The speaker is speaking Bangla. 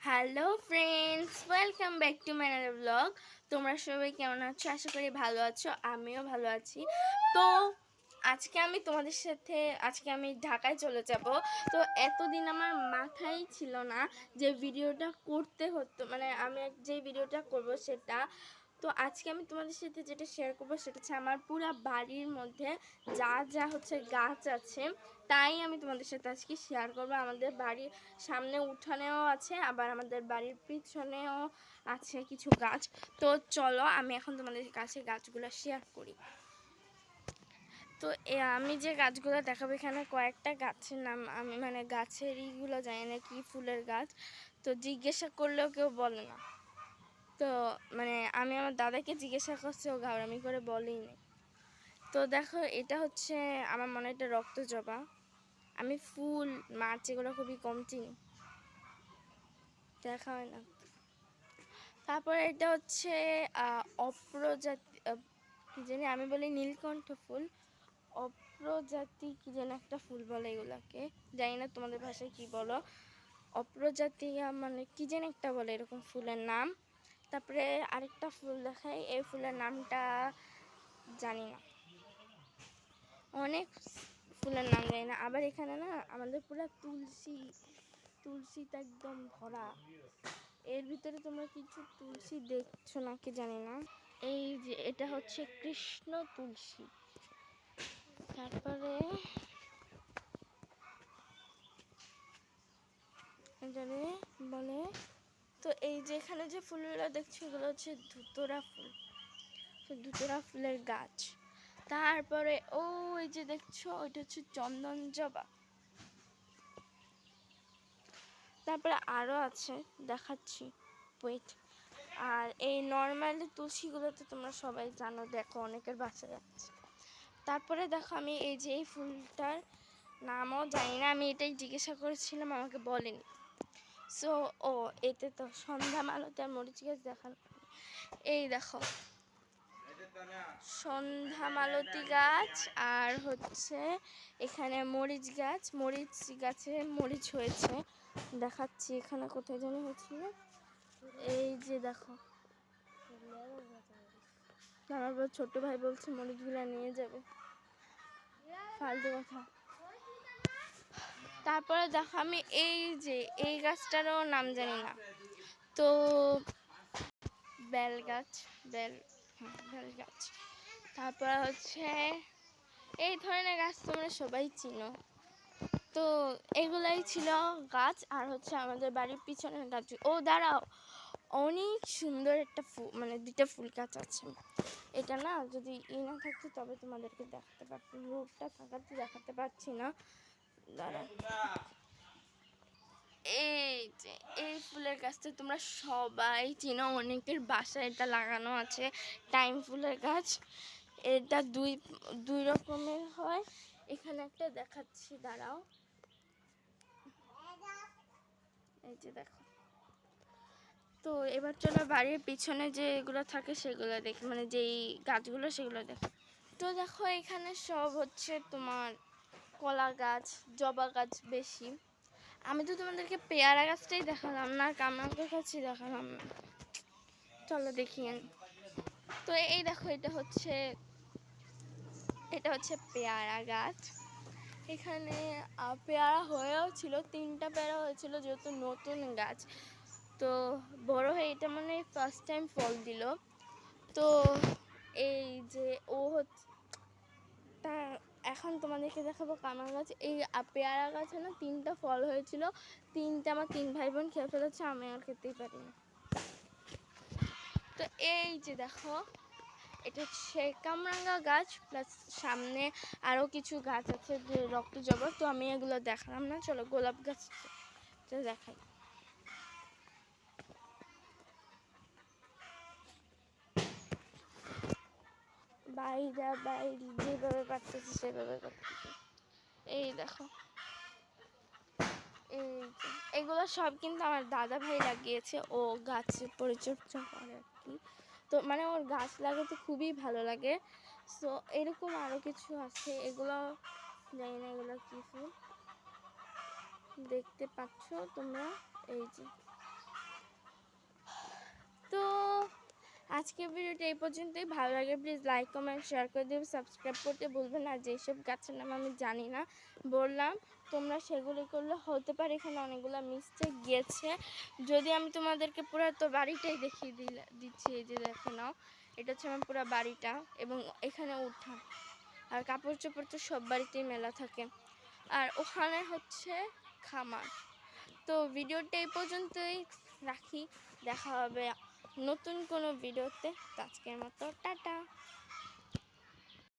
Hello friends, welcome back to my another blog. তোমরা সবাই কেমন আছো? আশা করি ভালো আছো, আমিও ভালো আছি। তো আজকে আমি ঢাকায় চলে যাব। তো এতদিন আমার মাথায় ছিল না যে ভিডিওটা করতে হতো, মানে আমি যে ভিডিওটা করব সেটা। তো আজকে আমি তোমাদের সাথে যেটা শেয়ার করবো সেটা হচ্ছে আমার পুরো বাড়ির মধ্যে যা যা হচ্ছে গাছ আছে, তাই আমি তোমাদের সাথে আজকে শেয়ার করবো। আমাদের বাড়ির সামনে উঠানেও আছে, আবার আমাদের বাড়ির পিছনেও আছে কিছু গাছ। তো চলো আমি এখন তোমাদের কাছে গাছগুলো শেয়ার করি। তো আমি যে গাছগুলো দেখাবো, এখানে কয়েকটা গাছের নাম আমি মানে গাছের ইগুলো জানি না, কি ফুলের গাছ, তো জিজ্ঞাসা করলেও কেউ বলে না। তো মানে আমি আমার দাদাকে জিজ্ঞাসা করছি, ও ঘাড়ামি করে বলেই নেই। তো দেখো, এটা হচ্ছে আমার মনে একটা রক্ত জবা। আমি ফুল মাছ এগুলো খুবই কম চিনি, দেখা হয় না। তারপরে এটা হচ্ছে অপ্রজাতি, কি জানি আমি বলি নীলকণ্ঠ ফুল, অপ্রজাতি কি যেন একটা ফুল বলে এগুলাকে, জানি না তোমাদের ভাষায় কি বলো। অপ্রজাতি মানে কি যেন একটা বলে এরকম ফুলের নাম। তারপরে আরেকটা ফুল দেখাই, এই ফুলের নামটা জানি না, অনেক ফুলের নাম জানি না। আবার এখানে না আমাদের পুরো তুলসীটা একদম ভরা। এর ভিতরে তোমরা কিছু তুলসী দেখছো নাকি জানি না। এই যে এটা হচ্ছে কৃষ্ণ তুলসী। তারপরে এটারে বলে, তো এই যে এখানে যে ফুলগুলো দেখছো এগুলো হচ্ছে ধুতরা ফুল, ধুতরা ফুলের গাছ। তারপরে ওই যে দেখছো ওইটা হচ্ছে চন্দন জবা। তারপরে আরও আছে, দেখাচ্ছি, ওয়েট। আর এই নর্মালি তুলসীগুলো তো তোমরা সবাই জানো, দেখো অনেকের বাসায় আছে। তারপরে দেখো আমি এই যে এই ফুলটার নামও জানি না, আমি এটাই জিজ্ঞাসা করেছিলাম, আমাকে বলেনি। সো এতে তো সন্ধ্যা মালতী আর মরিচ গাছ দেখানো। এই দেখো সন্ধ্যা মালতী গাছ, আর হচ্ছে এখানে মরিচ গাছে মরিচ হয়েছে, দেখাচ্ছি এখানে কোথায় জানি হয়েছিল। এই যে দেখো, আমার ছোট ভাই বলছে মরিচগুলো নিয়ে যাবে, ফালতু কথা। তারপরে দেখো আমি এই যে এই গাছটারও নাম জানি না, তো বেল গাছ, বেল গাছ। তারপর হচ্ছে এই ধরনের গাছ তোমরা সবাই চিনো। তো এগুলাই ছিল গাছ। আর হচ্ছে আমাদের বাড়ির পিছনের গাছ, দাঁড়াও, অনেক সুন্দর একটা মানে দুইটা ফুল গাছ আছে। এটা না যদি না থাকতো তবে তোমাদেরকে দেখাতে পারতাম, রূপটা থাকাতে দেখাতে পারছি না, দাঁড়াও। এই যে এই ফুলের গাছটা তোমরা সবাই চিনো, অনেকের বাসায় এটা লাগানো আছে, টাইম ফুলের গাছ। এটা দুই রকমের হয়, এখানে একটা দেখাচ্ছি, দাঁড়াও। এই যে দেখো। তো এবার চলো বাড়ির পিছনে যে এগুলো থাকে সেগুলো দেখি, মানে যেই গাছগুলো সেগুলো দেখো। তো দেখো এখানে সব হচ্ছে তোমার কলা গাছ, জবা গাছ বেশি। আমি তো তোমাদেরকে পেয়ারা গাছটাই দেখালাম না, কামরাঙ্গা গাছই দেখালাম না, চলো দেখিয়ে। তো এই দেখো এটা হচ্ছে পেয়ারা গাছ। এখানে পেয়ারা হয়েও ছিল, 3টা পেয়ারা হয়েছিল, যেহেতু নতুন গাছ তো বড় হয়ে এটা মানে ফার্স্ট টাইম ফল দিল। তো এই যে তা এখন তোমাদেরকে দেখাবো কামার গাছ। এই পেয়ারা গাছে না 3টা ফল হয়েছিল, 3টা আমার 3 ভাই বোন খেয়ে ফেলেছে, আমি আর খেতেই পারিনি। তো এই যে দেখো, এটা হচ্ছে কামরাঙ্গা গাছ, প্লাস সামনে আরও কিছু গাছ আছে যে রক্ত জবা, তো আমি এগুলো দেখালাম না, চলো গোলাপ গাছ দেখাই। বাইরে যেভাবে পারতেছি সেভাবে করতেছি। এই দেখো, এগুলো সব কিন্তু আমার দাদা ভাই লাগিয়েছে, ও গাছের পরিচর্যা করে আর কি। তো মানে ওর গাছ লাগাতে খুবই ভালো লাগে। সো এরকম আরও কিছু আছে, এগুলো জানি না এগুলো কী ফুল, দেখতে পাচ্ছ তোমরা, এই যে আজকের ভিডিওটা এই পর্যন্তই। ভালো লাগে প্লিজ লাইক কমেন্ট শেয়ার করে দেবে, সাবস্ক্রাইব করতে ভুলবেন না। যেসব গাছের নাম আমি জানি না বললাম, তোমরা সেগুলো করলে হতে পারে এখানে অনেকগুলো মিস্টেক গিয়েছে। যদি আমি তোমাদেরকে পুরো তো বাড়িটাই দেখিয়ে দিচ্ছি, এই যে দেখে নাও, এটা হচ্ছে আমার পুরো বাড়িটা এবং এখানে উঠান। আর কাপড় চোপড় তো সব বাড়িতেই মেলা থাকে। আর ওখানে হচ্ছে খামার। তো ভিডিওটা এই পর্যন্তই রাখি, দেখা হবে নতুন কোনো ভিডিওতে। আজকের মতো টাটা।